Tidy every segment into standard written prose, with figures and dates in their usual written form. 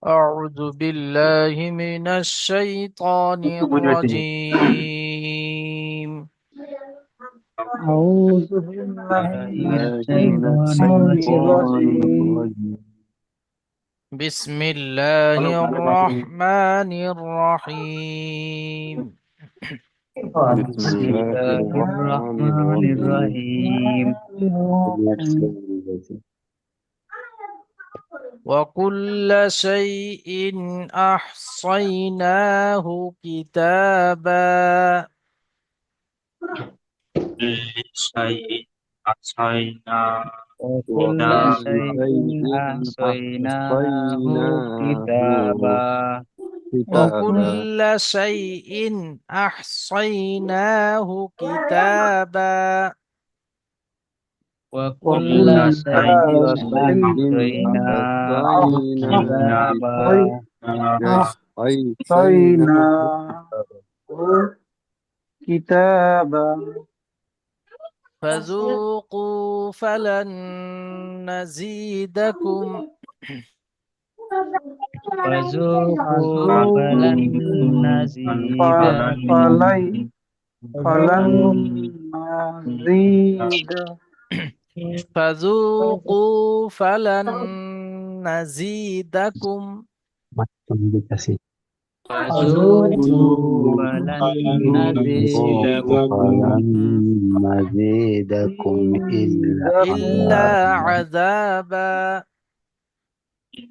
أعوذ بالله من الشيطان الرجيم. أعوذ بالله من من الشيطان الشيطان الرجيم. الرجيم. بسم الله الرحمن الرحيم. بسم بسم الله الله الرحمن الرحمن الرحيم. الرحيم. وكل شيء أحصيناه كتابا. كل شيء أحصيناه وكل وكل كتابا. شيء شيء أحصيناه أحصيناه كتابا. كتابا. وكل شيء أحصيناه كتابا. وكل كل وكل شيء شيء أحصيناه أحصيناه كتابا. أحصيناه كتابا. كتابا. فذوقوا فلن نزيدكم فذوقوا فلن فذوقوا فلن نزيدكم. فلن نزيد فذوقوا فلن نزيدكم فذوقوا فذوقوا فلن فلن نزيدكم فلن نزيدكم نزيدكم إلا إلا عذابا. عذابا.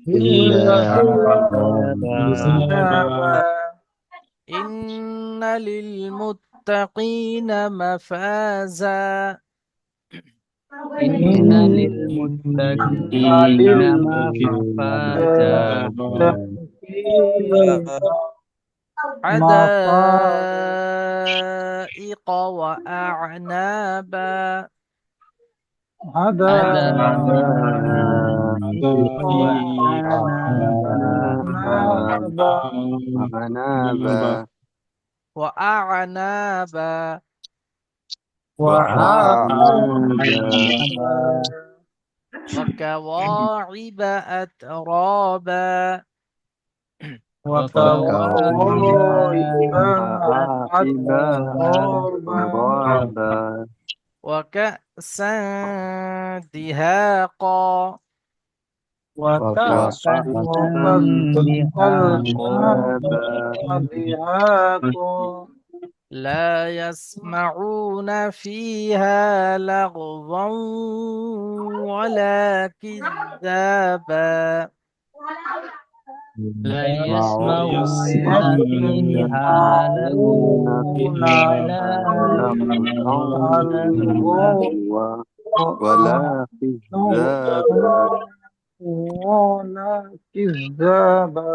إلا إلا عذابا. عذابا. إن للمتقين مفازا. إن للمتقين مفازا. حدائق وأعنابا. حدائق حدائق وأعنابا. وعنابا. وأعنابا. وأعنابا. وأعنابا. وكواعب أترابا. وكواعب وكواكب أترابا. أترابا. وكأسا دهاقا. وكأسا وكأسا دهاقا. دهاقا. لا يسمعون فيها لغوا ولا كذابا. لا يسمعون يسمعون فيها لغوا ولا كذابا. لغوا ولا كذابا. ولا كذابا.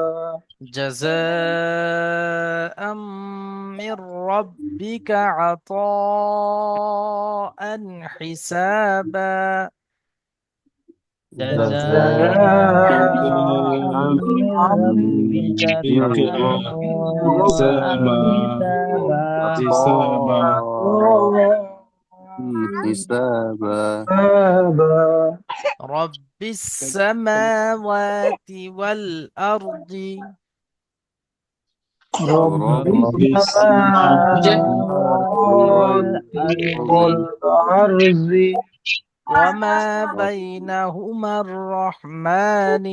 جزاء من ربك عطاء حسابا. جزاء جزاء من ربك بك عطاء حسابا حسابا. عطاء حسابا. رب السماوات والأرض رب رب رب السماوات السماوات والأرض والأرض وما بينهما الرحمن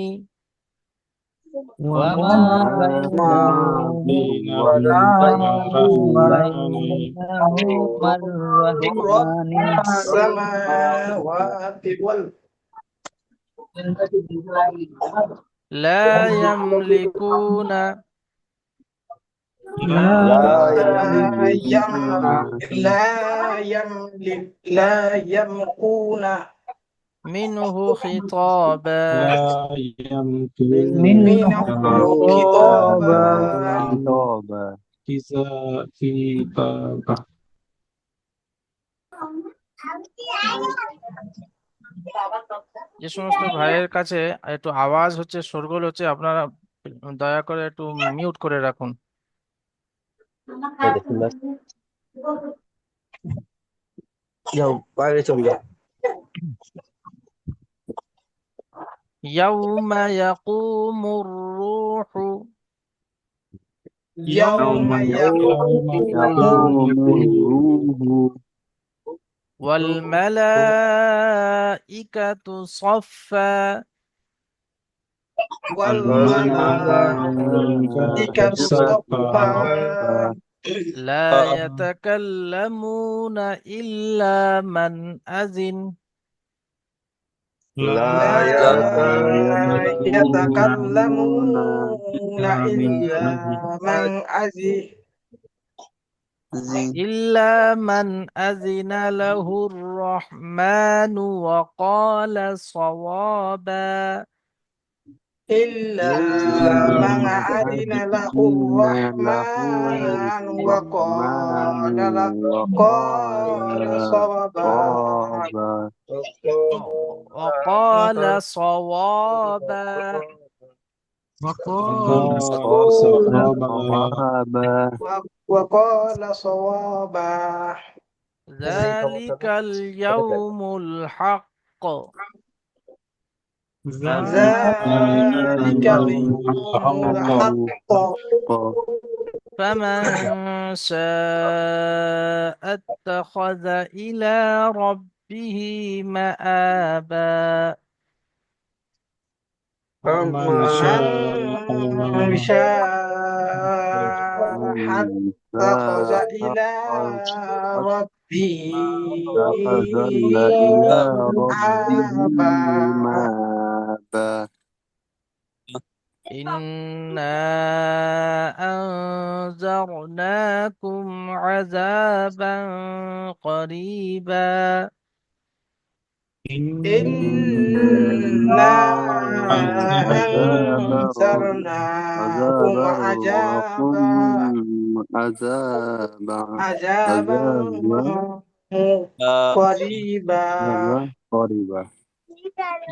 وما بينهما الرحمن بينهما رب الرحمن. السماوات لا يملكون لا لا يملكون لا يملكون منه خطابا. لا يملكون منه منه خطابا. خطابا. كتابا. যে সমস্ত ভাইয়ের কাছে একটু আওয়াজ হচ্ছে, শোরগোল হচ্ছে, আপনারা দয়া করে একটু মিউট করে রাখুন। বাইরে চলে যা। يوم يقوم يوم يوم يقوم يقوم يقوم الروح والملائكة صفا والملائكة الملائكة صفا صفا صفا لا يتكلمون إلا من أذن لا لا لا يتكلمون يتكلمون يتكلمون إلا من إلا أجل من أذن إلا من أذن له الرحمن وقال صوابا إلا إلا من من أذن له أذن له الرحمن الرحمن قال وقال صوابا صوابا وقال صوابا وقال وقال صوابا صوابا وقال صوابا ذلك اليوم الحق ذلك ذلك اليوم اليوم اليوم الحق الحق فمن شاء اتخذ إلى ربه مآبا ومن شاء فمن شاء من اتخذ شاء إلى ربه اتخذ إلى ربه مآبا مآبا إنا أنذرناكم عذابا قريبا إنا عذاب عذاب أنذرناكم ربكم عذابا عذابا قريبا قريبا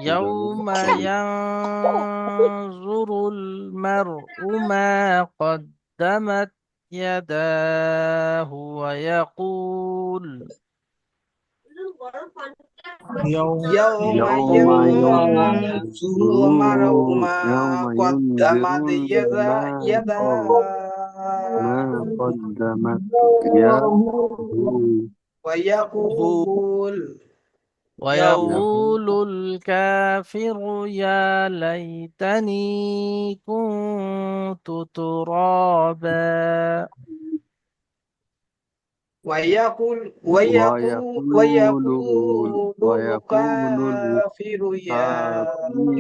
يوم ينظر المرء ما قدمت يداه ويقول يوم يوم ينظر المرء ينظر ما يوم ينذر قدمت المرء ما يداه قدمت يده ويقول ويقول الكافر يا ليتني كنت ترابا ويقول ويقول الكافر يا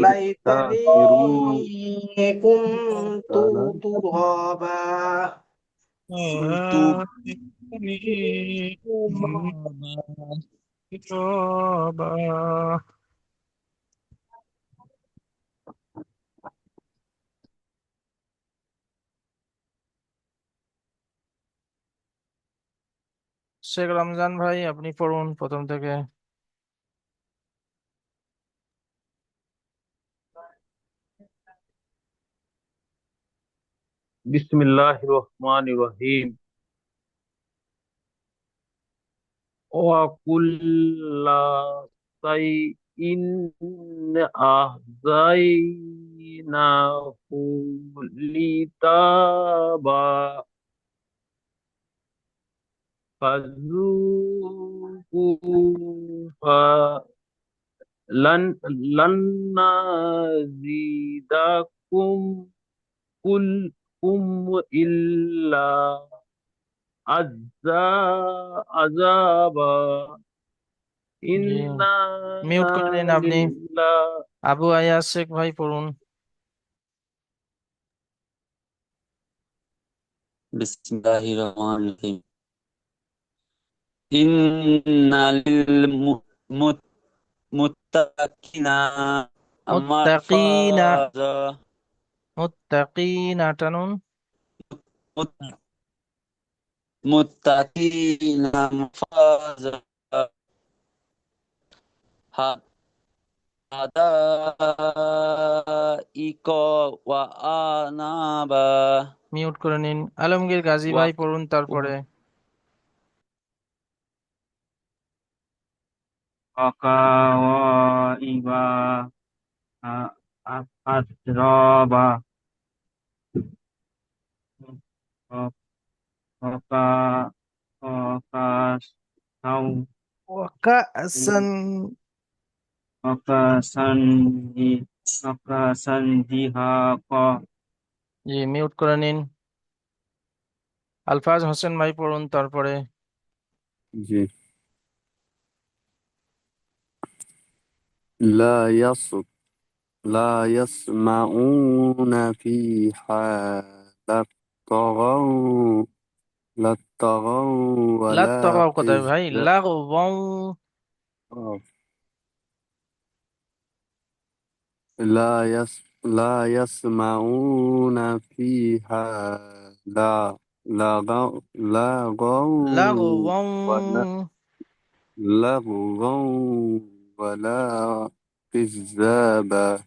ليتني الكافر كنت ترابا ترابا শেখ রমজান ভাই আপনি পড়ুন প্রথম থেকে। بسم الله الرحمن الرحيم وكل شيء أحصيناه كتابا فذوقوا فلن نزيدكم إلا عذابا জি إنا মিউট করে নিন আপনি। لله আবু আয়াজ শেখ ভাই পড়ুন। بسم الله الرحمن الرحيم إن للمتقين মুত্তাকিনা مفازا মুত্তাকিনা টানুন। متقين مفازا حدائق وأعنابا মিউট করে নিন। আলমগীর গাজী ভাই পড়ুন তারপরে। وكواعب أترابا وكا وكاسو وكأسا وكاسندي وكاسنديهاقا জি মিউট করে নিন। আলফাজ হোসেন ভাই পড়ুন তারপরে। জি لا يص لا يسمعون فيها للطغوا للطغوا লা ولا তগাও কোথায় ভাই? كذب লাগওয়াও। لا يسمعون فيها لا لغوا লাগওয়াও। ولا لغوا ولا كذابا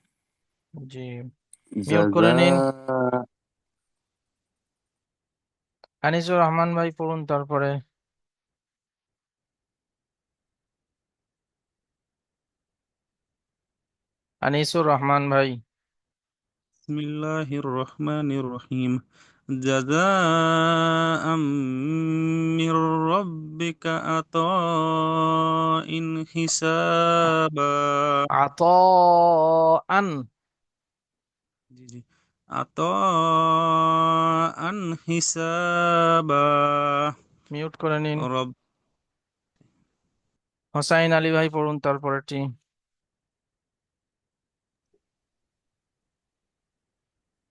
জি মিউট করে নিন। جزاء আনিসুর রহমান ভাই পড়ুন তারপরে। আনিসুর রহমান ভাই। بسم الله الرحمن الرحيم جزاء من ربك عطاء حسابا আতাআন। জি জি عطاء حسابا মিউট করে নিন। رب হোসাইন আলী ভাই পড়ুন তারপরেরটি।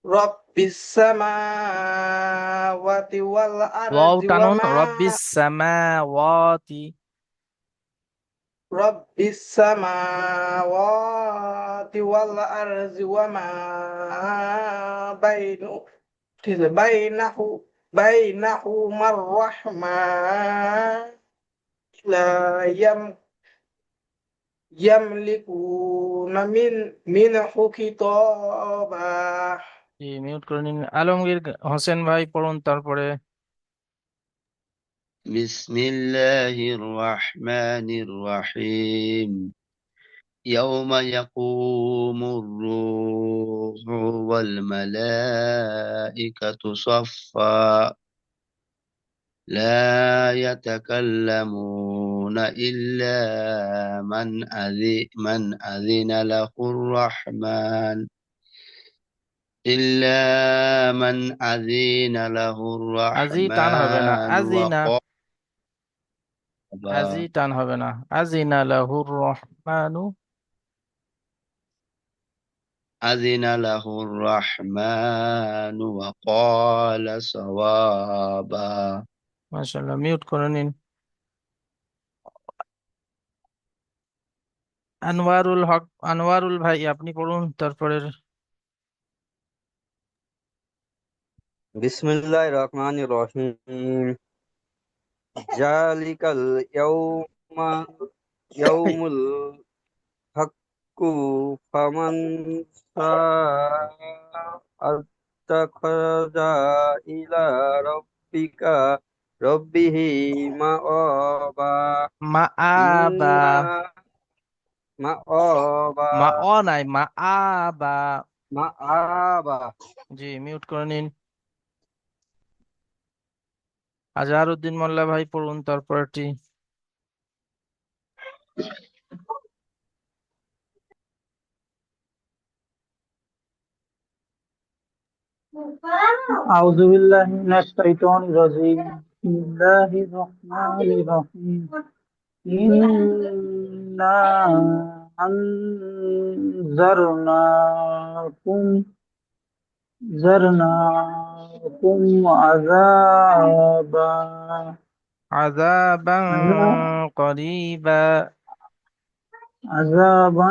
রব্বিস সামাওয়াতি ওয়াল ওয়াও আরদি টানুন। ওয়ামা রব্বিস সামাওয়াতি। রব্বিস সামাওয়াতি ওয়াল আরদি ওয়ামা বাইনু ঠিক আছে বাইনাহুমার রহমান লা ইয়ামলিকুনা মিনহু কিতাবা জি মিউট করে নিন। আলমগীর হোসেন ভাই পড়ুন তারপরে। بسم الله الرحمن الرحيم يوم يقوم الروح والملائكة صفا لا يتكلمون إلا من أذن له الرحمن إلا من أذن له আজি টান হবে না, الرحمن আজিনা। وقال আজি টান হবে না। আজিনা লাহুর রহমানু। أذن له الرحمن وقال صوابا মাশাআল্লাহ মিউট করে নিন। আনোয়ারুল হক, আনোয়ারুল ভাই আপনি পড়ুন তারপরে। بسم الله الرحمن الرحيم ذلك اليوم يوم الحق فمن شاء اتخذ إلى ربه مآبا মাআবা। إنا مآبا মা অ নাই, মাআবা। مآبا জি মিউট করে নিন। আজহারউদ্দিন মোল্লা ভাই পড়ুন তারপরেরটি। أعوذ بالله من الشيطان الرجيم بسم الله الرحمن الرحيم إنا أنذرناكم আযাবান عذاب- করিবা। عذابا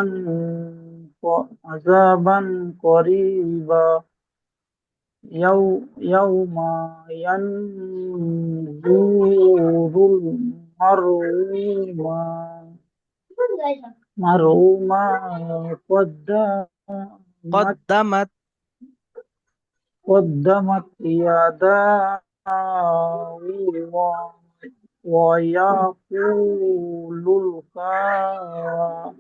عذابا قريبا يوم ينظر المرء ما قدمت قدمت يداه ويقول الكافر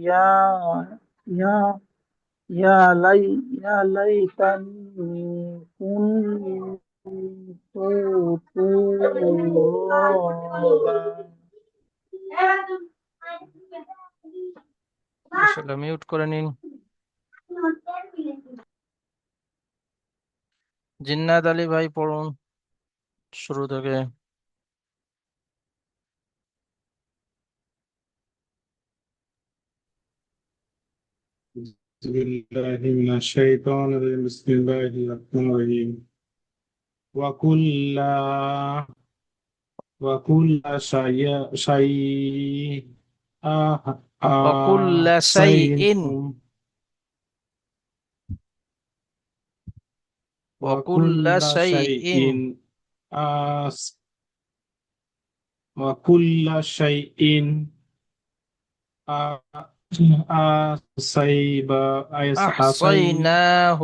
يا يا يا ليتني كنت ترابا মাশাআল্লাহ, মিউট করে নিন। জিন্নাত আলী ভাই পড়ুন শুরু থেকে। أعوذ بالله من الشيطان الرجيم بسم الله الرحمن الرحيم وكل وكل شيء وكل شيء أحصيناه وكل وكل شيء شيء أحص- وكل شيء أحصيناه أحصيناه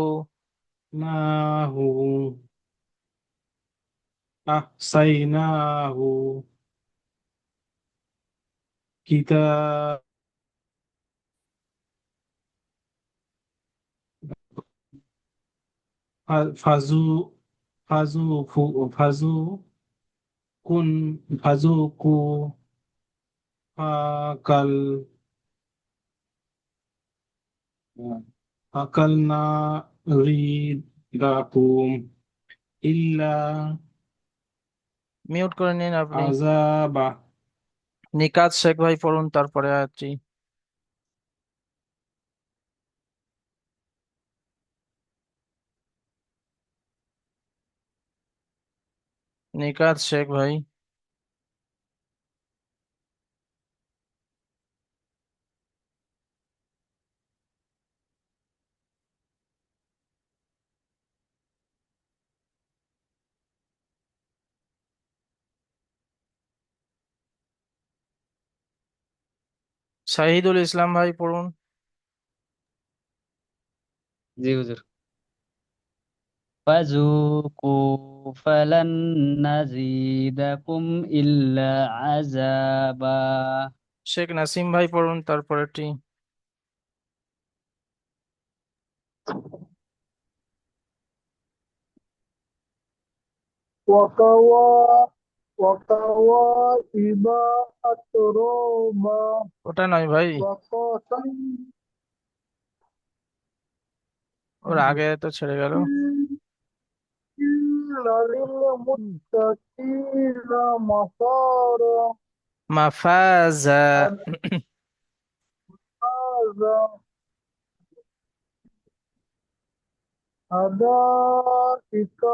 أحصيناه كتاب فذو فذوقوا فأكل أكلنا ريقكم إلا মিউট করে নিন আপনি। عذاب নিকাত শেখ ভাই পড়ুন তারপরে আয়াতটি। নিকাত শেখ ভাই। শাহিদুল ইসলাম ভাই পড়ুন। জি হুজুর। فذوقوا فلن نزيدكم إلا عذابا শেখ নাসিম ভাই পড়ুন তারপরেরটি। وكواعب أترابا ওটা নয় ভাই, وقاسا ওর আগে তো ছেড়ে গেল। للمتقين مفارا মাফাজা। هذا حدائق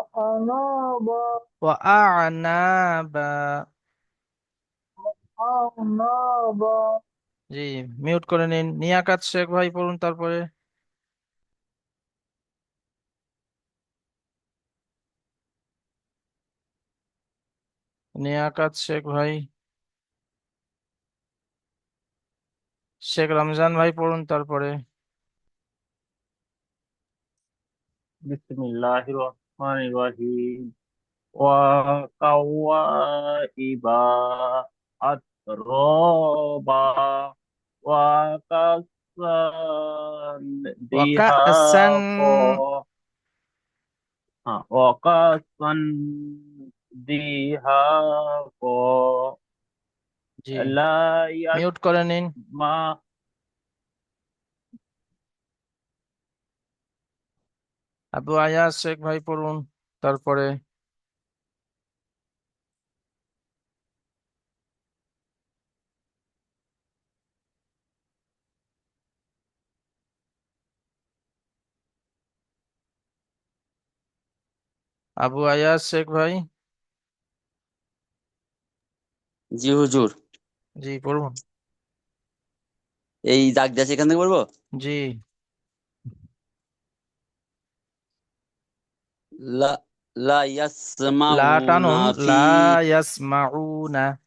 وأعنابا ওয়াআনাবা। أعنابا জি, মিউট করে নিন। নিয়াকাত শেখ ভাই পড়ুন তারপরে। নিয়াকাত শেখ ভাই। শেখ রমজান ভাই পড়ুন তারপরে। بسم الله الرحمن الرحيم وكواعب أترابا وكأسا ওয়াকাসান। دهاقا وكأسا دهاقا জি, لا মিউট করে নিন। يسمع আবু আয়াজ শেখ ভাই পড়ুন তারপরে। আবু আয়াজ শেখ ভাই। জি হুজুর। জি পড়ুন। এই দাগ দেশ এখান থেকে বলবো। জি, লা লা লা ইয়াসমাউনা টানুন। ফি লা ইয়াসমাউনা।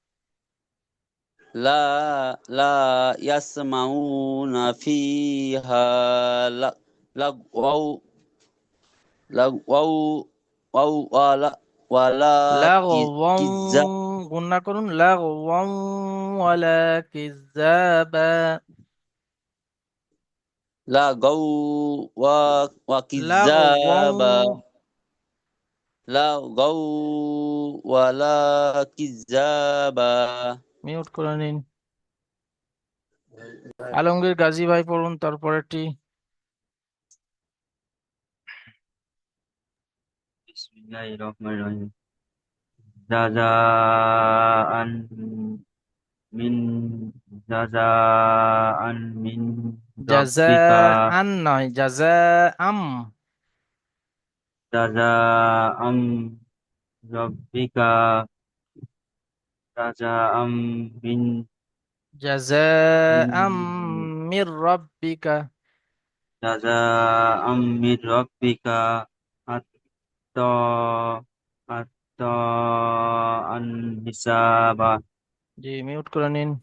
লা লা ইয়াসমাউনা ফিহা লা লাগওয়াও লাগওয়াও ওয়াও ওয়ালা লাগওয়ান। কিজ্জা গুণনা করুন। লাগওয়ান ওয়ালা কিযাবা। লাগাউ ওয়া লাগওয়াও কিযাবা লাগাউ ওয়ালা কিযাবা। মিউট করে নিন। আলমগীর গাজী ভাই পড়ুন তারপরেরটি। বিসমিল্লাহির রহমানির রহিম। জাযাআন মিন জাযাআন মিন রাব্বিকা জাযাআন নয়, জাযাআম। জাযাআম রাব্বিকা জাযাআম মিন জাযাআম মিন মির রাব্বিকা। জাযাআম মির রাব্বিকা আত্তা আত্তা আন হিসাবা। জি, মিউট করে নিন।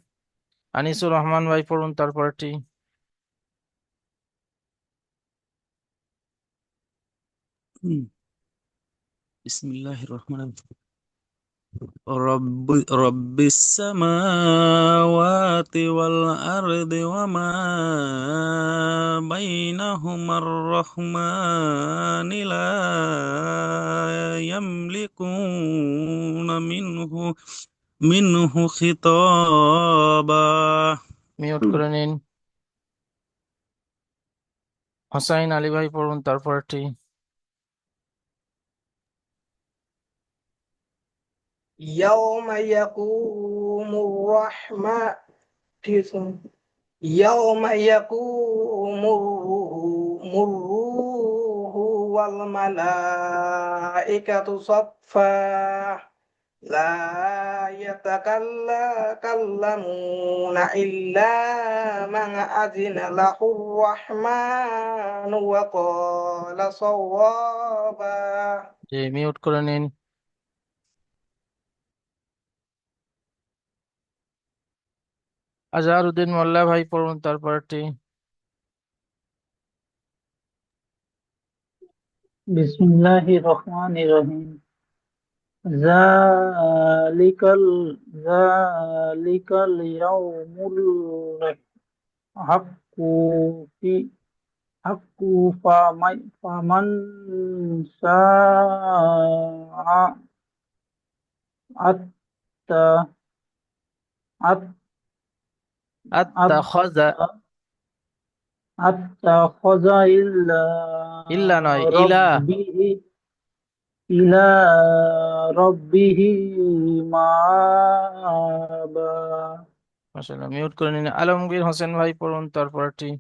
আনিসুর রহমান ভাই পড়ুন তারপরেরটি। বিসমিল্লাহির রহমানির رب السماوات والأرض وما بينهما الرحمن لا يملكون منه خطابا. মিউট করে নিন। হোসাইন আলী ভাই পড়ুন তারপরেরটি। يوم يقوم الرحمن يوم يقوم الروح والملائكة صفا لا يتكلمون إلا من أذن له الرحمن وقال صوابا. জি, মিউট করে নিন। আজহারউদ্দিন মোল্লা ভাই পড়ুন তারপরেরটি। বিসমিল্লাহির রহমানির রহিম। যালিকাল যালিকাল ইয়াউমুল হাক্কু ফি হাক্কু ফামান শাআ আত্তা আত- আত্তাখাযা, আত্তাখাযা ইল্লা নয়, ইলা। ইলা রাব্বিহি মাআবা। মাশাআল্লাহ, মিউট করে নিন। আলমগীর হোসেন ভাই পড়ুন তারপরেরটি।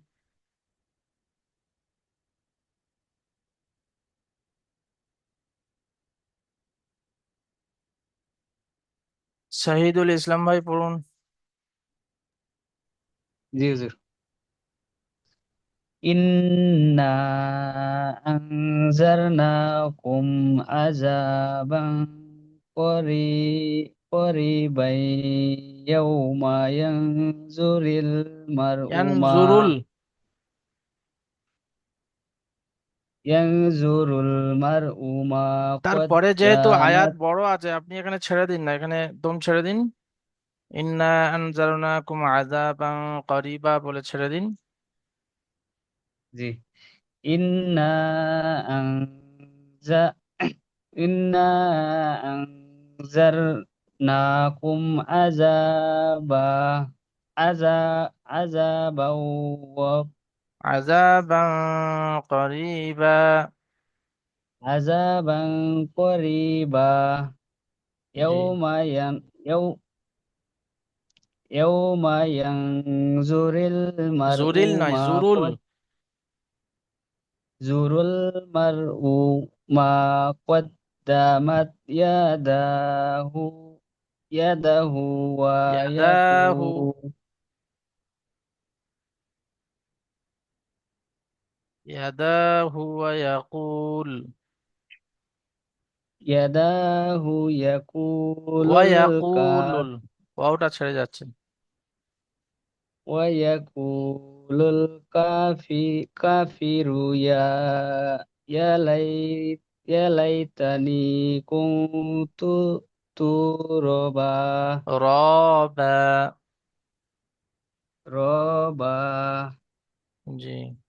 শাহিদুল ইসলাম ভাই পড়ুন। জি হুজুর। ইন্না আনজারনাকুম আযাবান করি করিবাই ইয়াউমা ইয়ানজুরুল, ইয়ানজুরুল মারউ মা তারপরে যেহেতু আয়াত কদ্দামাত। বড় আছে আপনি এখানে ছেড়ে দিন না, এখানে দম ছেড়ে দিন। ইন্না আনজারনাকুম আযাবান করিবা বলে ছেড়ে দিন। জি। ইন্না আনজা ইন্না আনজারনাকুম আযাবা আযা আযাবাও ওয়া আযাবান করিবা। আযাবান করিবা জি, ইয়াউমা ইয়ান ইয়াউ ইয়াউমা ইয়ানজুরিল মারউ জুরিল নয়, মা জুরুল। জুরুল মারউ মা কদ্দামাত ইয়াদাহু ওয়া ইয়াদাহু, ইয়াকুল ইয়াদাহু ওয়া ইয়াকুল, ইয়াদাহু ওয়া ইয়াকুলুল ইয়াকুলুল, ওয়াওটা ছেড়ে যাচ্ছে। ওয়া ইয়াকুলুল কাফিরু ইয়া লাই ইয়া লাইতানি কুনতু তুরাবা রবা, রবা। জি।